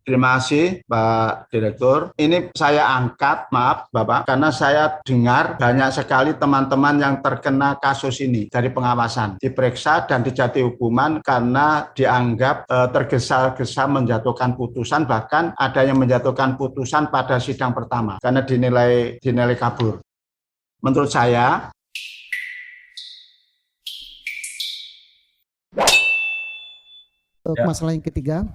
Terima kasih, Pak Direktur. Ini saya angkat, maaf Bapak, karena saya dengar banyak sekali teman-teman yang terkena kasus ini dari pengawasan, diperiksa dan dijatuhi hukuman karena dianggap tergesa-gesa menjatuhkan putusan, bahkan ada yang menjatuhkan putusan pada sidang pertama karena dinilai kabur. Menurut saya, Masalah yang ketiga,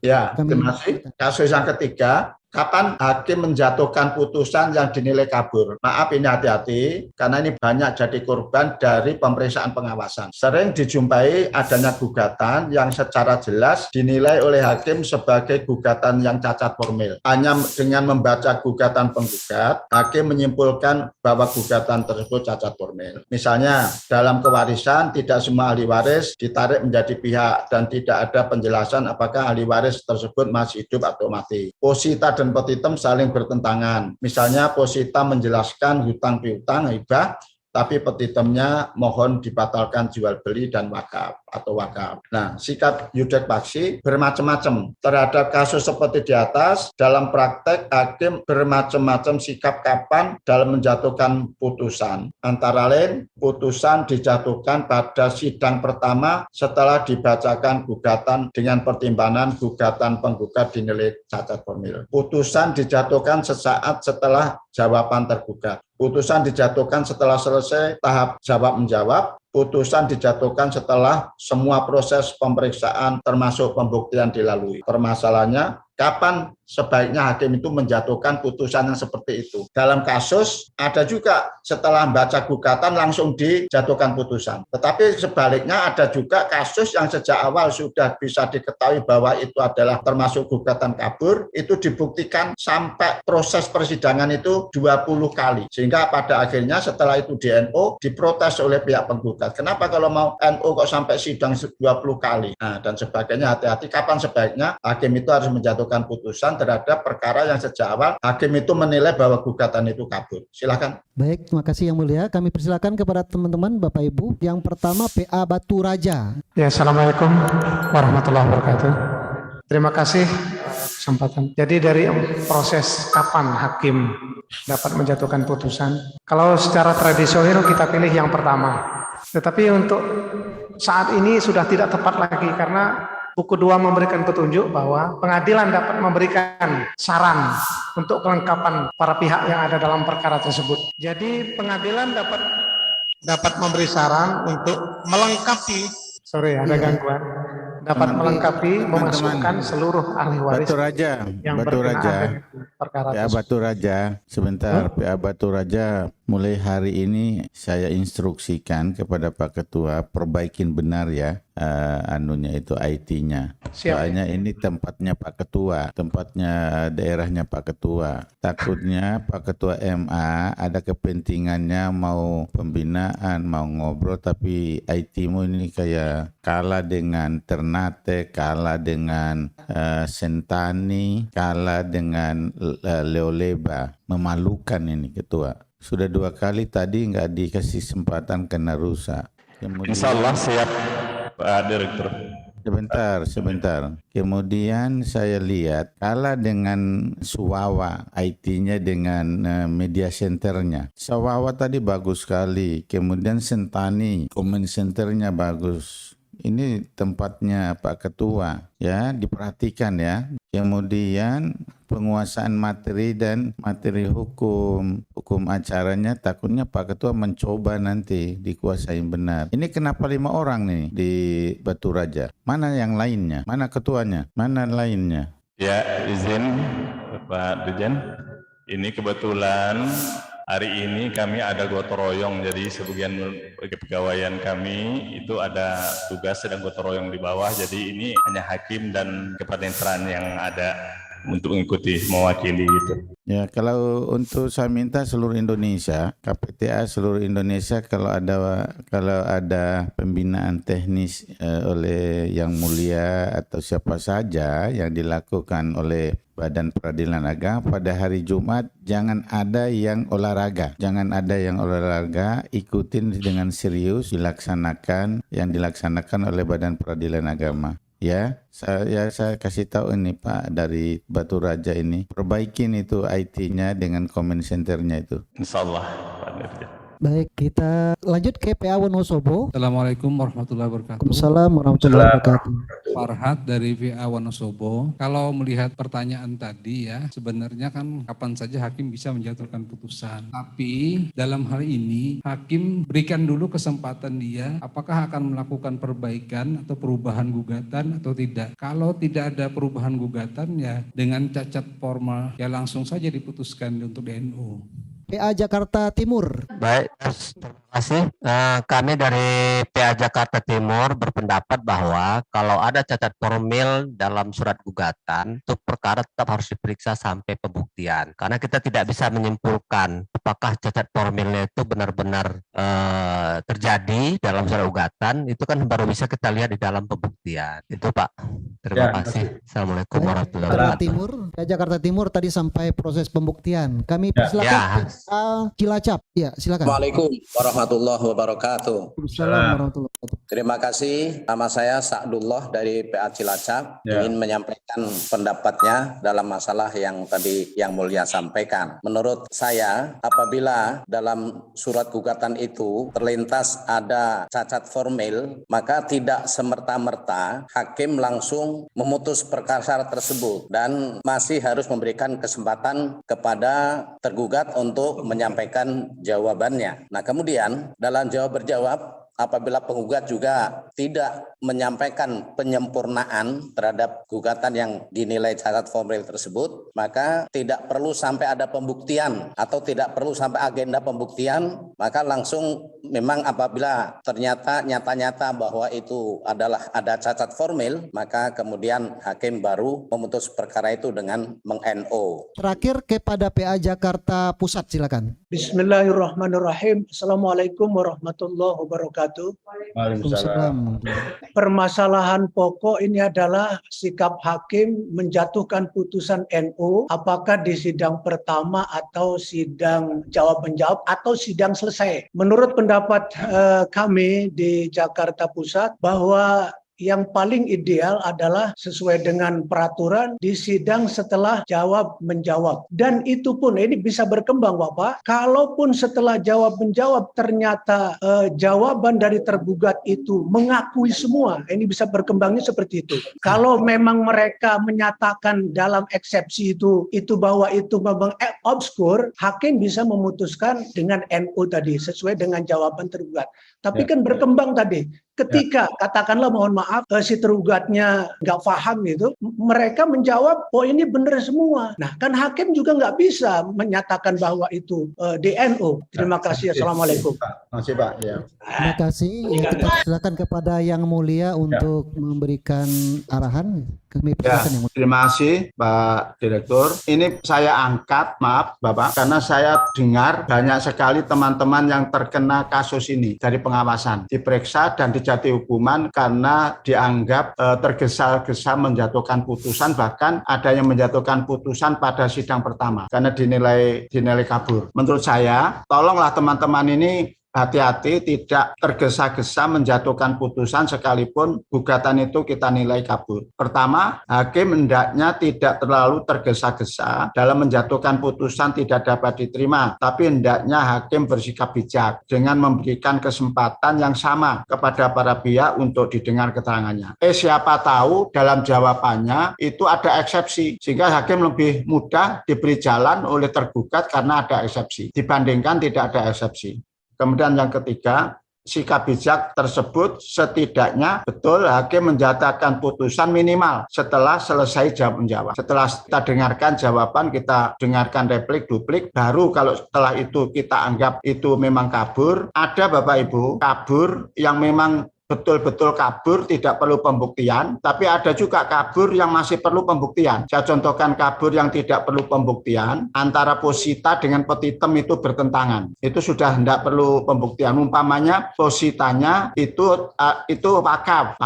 ya, terima kami kasih. Kasus yang ketiga, kapan hakim menjatuhkan putusan yang dinilai kabur? Maaf ini hati-hati, karena ini banyak jadi korban dari pemeriksaan pengawasan. Sering dijumpai adanya gugatan yang secara jelas dinilai oleh hakim sebagai gugatan yang cacat formil. Hanya dengan membaca gugatan penggugat, hakim menyimpulkan bahwa gugatan tersebut cacat formil. Misalnya, dalam kewarisan tidak semua ahli waris ditarik menjadi pihak dan tidak ada penjelasan apakah ahli waris tersebut masih hidup atau mati. Posita dan petitum saling bertentangan. Misalnya posita menjelaskan hutang piutang hibah, tapi petitumnya mohon dibatalkan jual beli dan wakaf atau wakaf. Nah, sikap yudek paksi bermacam-macam. Terhadap kasus seperti di atas, dalam praktek hakim bermacam-macam sikap kapan dalam menjatuhkan putusan. Antara lain, putusan dijatuhkan pada sidang pertama setelah dibacakan gugatan dengan pertimbangan gugatan penggugat dinilai cacat formil. Putusan dijatuhkan sesaat setelah jawaban tergugat. Putusan dijatuhkan setelah selesai tahap jawab-menjawab. Putusan dijatuhkan setelah semua proses pemeriksaan termasuk pembuktian dilalui. Permasalahannya, kapan sebaiknya hakim itu menjatuhkan putusan yang seperti itu? Dalam kasus, ada juga setelah membaca gugatan langsung dijatuhkan putusan. Tetapi sebaliknya ada juga kasus yang sejak awal sudah bisa diketahui bahwa itu adalah termasuk gugatan kabur, itu dibuktikan sampai proses persidangan itu 20 kali. Sehingga pada akhirnya setelah itu di NO diprotes oleh pihak penggugat. Kenapa kalau mau NO kok sampai sidang 20 kali? Nah, dan sebagainya, hati-hati kapan sebaiknya hakim itu harus menjatuhkan putusan terhadap perkara yang sejak awal hakim itu menilai bahwa gugatan itu kabur. Silakan. baik, terima kasih Yang Mulia. Kami persilakan kepada teman-teman Bapak Ibu. Yang pertama PA Batu Raja. Ya, Assalamualaikum warahmatullahi wabarakatuh. Terima kasih kesempatan. Jadi dari proses kapan hakim dapat menjatuhkan putusan, kalau secara tradisional kita pilih yang pertama. Tetapi untuk saat ini sudah tidak tepat lagi karena buku 2 memberikan petunjuk bahwa pengadilan dapat memberikan saran untuk kelengkapan para pihak yang ada dalam perkara tersebut. Jadi pengadilan dapat memberi saran untuk melengkapi, ada gangguan, dapat melengkapi memasukkan seluruh ahli waris Batu Raja, yang Batu berkenaan Raja, dengan perkara PA tersebut. Batu Raja, sebentar, PA Batu Raja, mulai hari ini saya instruksikan kepada Pak Ketua perbaikin benar ya, anunya itu IT-nya. Soalnya ini tempatnya Pak Ketua, tempatnya daerahnya Pak Ketua. Takutnya Pak Ketua MA ada kepentingannya mau pembinaan, mau ngobrol, tapi IT-mu ini kayak kalah dengan Ternate, kalah dengan Sentani, kalah dengan Leoleba. Memalukan ini Ketua. Sudah 2 kali tadi nggak dikasih kesempatan kena rusak. Kemudian, Insya Allah siap, Pak Direktur. Sebentar. Kemudian saya lihat kalah dengan Suwawa, IT-nya dengan media centernya. Suwawa tadi bagus sekali. Kemudian Sentani, comment centernya bagus. Ini tempatnya Pak Ketua, ya, diperhatikan ya. Kemudian penguasaan materi dan materi hukum acaranya takutnya Pak Ketua mencoba nanti dikuasai benar. Ini kenapa 5 orang nih di Batu Raja? Mana yang lainnya? Mana ketuanya? Mana lainnya? Ya, izin Pak Dirjen. Ini kebetulan hari ini kami ada gotong royong, jadi sebagian kepegawaian kami itu ada tugas sedang gotong royong di bawah, jadi ini hanya hakim dan kepaniteraan yang ada untuk mengikuti, mewakili gitu. Ya, kalau untuk saya minta seluruh Indonesia, KPTA seluruh Indonesia kalau ada pembinaan teknis oleh Yang Mulia atau siapa saja yang dilakukan oleh Badan Peradilan Agama pada hari Jumat, jangan ada yang olahraga. Jangan ada yang olahraga, ikutin dengan serius yang dilaksanakan oleh Badan Peradilan Agama. ya. Saya kasih tahu ini Pak dari Batu Raja ini, perbaikin itu IT-nya dengan comment center-nya itu. Insya Allah, Pak Dirjen. Baik, kita lanjut ke PA Wonosobo. Assalamualaikum warahmatullahi wabarakatuh. Waalaikumsalam warahmatullahi wabarakatuh. Farhat dari VA Wonosobo. Kalau melihat pertanyaan tadi ya, sebenarnya kan kapan saja hakim bisa menjatuhkan putusan. Tapi dalam hal ini hakim berikan dulu kesempatan dia apakah akan melakukan perbaikan atau perubahan gugatan atau tidak. Kalau tidak ada perubahan gugatan ya dengan cacat formal ya langsung saja diputuskan untuk DNO. PA Jakarta Timur. Baik, terima kasih. Kami dari PA Jakarta Timur berpendapat bahwa kalau ada cacat formil dalam surat gugatan, untuk perkara tetap harus diperiksa sampai pembuktian. Karena kita tidak bisa menyimpulkan apakah cacat formilnya itu benar-benar terjadi dalam surat gugatan, itu kan baru bisa kita lihat di dalam pembuktian. Itu Pak. Terima kasih. Assalamualaikum warahmatullahi Jakarta wabarakatuh. Timur, PA Jakarta Timur tadi sampai proses pembuktian. Kami persilakan Ya. PA Cilacap. Ya, silakan. Assalamualaikum warahmatullahi wabarakatuh. Waalaikumsalam warahmatullahi wabarakatuh. Terima kasih. Nama saya Sa'dullah dari PA Cilacap. Ingin menyampaikan pendapatnya dalam masalah yang tadi Yang Mulia sampaikan. Menurut saya, apabila dalam surat gugatan itu terlintas ada cacat formil, maka tidak semerta-merta hakim langsung memutus perkara tersebut dan masih harus memberikan kesempatan kepada tergugat untuk menyampaikan jawabannya. Nah, kemudian dalam jawab berjawab, apabila penggugat juga tidak menyampaikan penyempurnaan terhadap gugatan yang dinilai cacat formil tersebut, maka tidak perlu sampai ada pembuktian atau tidak perlu sampai agenda pembuktian, maka langsung memang apabila ternyata nyata-nyata bahwa itu adalah ada cacat formil, maka kemudian hakim baru memutus perkara itu dengan meng-NO. Terakhir kepada PA Jakarta Pusat, silakan. Bismillahirrahmanirrahim. Assalamualaikum warahmatullahi wabarakatuh. Waalaikumsalam. Permasalahan pokok ini adalah sikap hakim menjatuhkan putusan NO apakah di sidang pertama atau sidang jawab menjawab atau sidang selesai. Menurut pendapat kami di Jakarta Pusat bahwa yang paling ideal adalah sesuai dengan peraturan di sidang setelah jawab menjawab. Dan itu pun ini bisa berkembang Bapak. Kalaupun setelah jawab menjawab ternyata jawaban dari tergugat itu mengakui semua, ini bisa berkembangnya seperti itu. Kalau memang mereka menyatakan dalam eksepsi itu bahwa itu memang obskur, hakim bisa memutuskan dengan NO tadi sesuai dengan jawaban tergugat. Tapi kan berkembang tadi. Ketika katakanlah mohon maaf si tergugatnya nggak paham gitu, mereka menjawab oh ini benar semua. Nah kan hakim juga nggak bisa menyatakan bahwa itu DNO. Terima kasih. Assalamualaikum. Terima kasih Pak. Ya. Terima kasih. Ya, kita silakan kepada Yang Mulia untuk memberikan arahan. Kami persilakan Yang Mulia. Terima kasih Pak Direktur. Ini saya angkat, maaf Bapak, karena saya dengar banyak sekali teman-teman yang terkena kasus ini dari pengawasan, diperiksa dan dijatuhi hukuman karena dianggap tergesa-gesa menjatuhkan putusan, bahkan ada yang menjatuhkan putusan pada sidang pertama karena dinilai kabur. Menurut saya, tolonglah teman-teman ini hati-hati, tidak tergesa-gesa menjatuhkan putusan sekalipun gugatan itu kita nilai kabur. Pertama, hakim hendaknya tidak terlalu tergesa-gesa dalam menjatuhkan putusan tidak dapat diterima, tapi hendaknya hakim bersikap bijak dengan memberikan kesempatan yang sama kepada para pihak untuk didengar keterangannya. Siapa tahu dalam jawabannya itu ada eksepsi, sehingga hakim lebih mudah diberi jalan oleh tergugat karena ada eksepsi dibandingkan tidak ada eksepsi. Kemudian yang ketiga, sikap bijak tersebut setidaknya betul hakim menjatuhkan putusan minimal setelah selesai jawab menjawab. Setelah kita dengarkan jawaban, kita dengarkan replik, duplik, baru kalau setelah itu kita anggap itu memang kabur. Ada Bapak Ibu kabur yang memang betul-betul kabur, tidak perlu pembuktian, tapi ada juga kabur yang masih perlu pembuktian. Saya contohkan kabur yang tidak perlu pembuktian, antara posita dengan petitum itu bertentangan. Itu sudah tidak perlu pembuktian. Umpamanya positanya itu wakaf,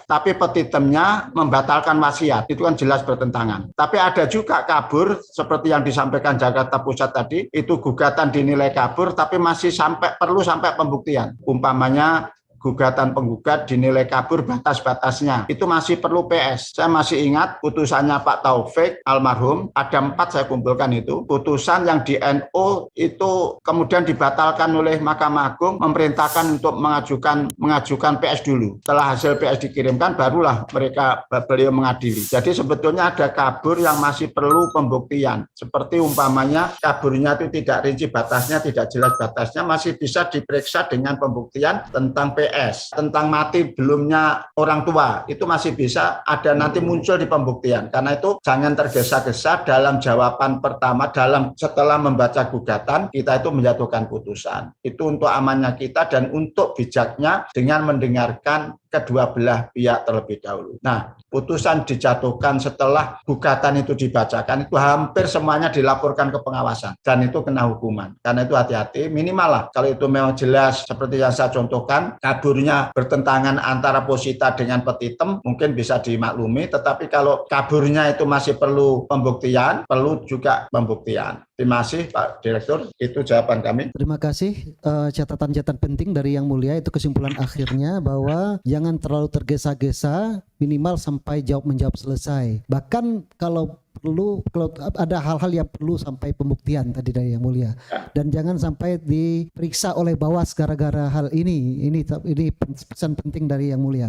tapi petitumnya membatalkan wasiat. Itu kan jelas bertentangan. Tapi ada juga kabur, seperti yang disampaikan Jakarta Pusat tadi, itu gugatan dinilai kabur, tapi masih perlu sampai pembuktian. Umpamanya gugatan penggugat dinilai kabur batas-batasnya. Itu masih perlu PS. Saya masih ingat putusannya Pak Taufik almarhum, ada 4 saya kumpulkan itu. Putusan yang di NU itu kemudian dibatalkan oleh Mahkamah Agung, memerintahkan untuk mengajukan PS dulu. Setelah hasil PS dikirimkan, barulah beliau mengadili. Jadi sebetulnya ada kabur yang masih perlu pembuktian. Seperti umpamanya kaburnya itu tidak rinci batasnya, tidak jelas batasnya, masih bisa diperiksa dengan pembuktian tentang PS, tentang mati belumnya orang tua, itu masih bisa ada nanti muncul di pembuktian. Karena itu jangan tergesa-gesa dalam jawaban pertama, setelah membaca gugatan, kita itu menjatuhkan putusan. Itu untuk amannya kita dan untuk bijaknya dengan mendengarkan kedua belah pihak terlebih dahulu. Nah, putusan dijatuhkan setelah gugatan itu dibacakan, itu hampir semuanya dilaporkan ke pengawasan dan itu kena hukuman. Karena itu hati-hati, minimal lah kalau itu memang jelas seperti yang saya contohkan, kaburnya bertentangan antara posita dengan petitum, mungkin bisa dimaklumi, tetapi kalau kaburnya itu masih perlu pembuktian, perlu juga pembuktian. Terima kasih Pak Direktur, itu jawaban kami. Terima kasih. Catatan-catatan penting dari Yang Mulia itu kesimpulan akhirnya bahwa jangan terlalu tergesa-gesa, minimal sampai jawab-menjawab selesai. Bahkan kalau ada hal-hal yang perlu sampai pembuktian tadi dari Yang Mulia, dan jangan sampai diperiksa oleh Bawas gara-gara hal ini. Ini pesan penting dari Yang Mulia.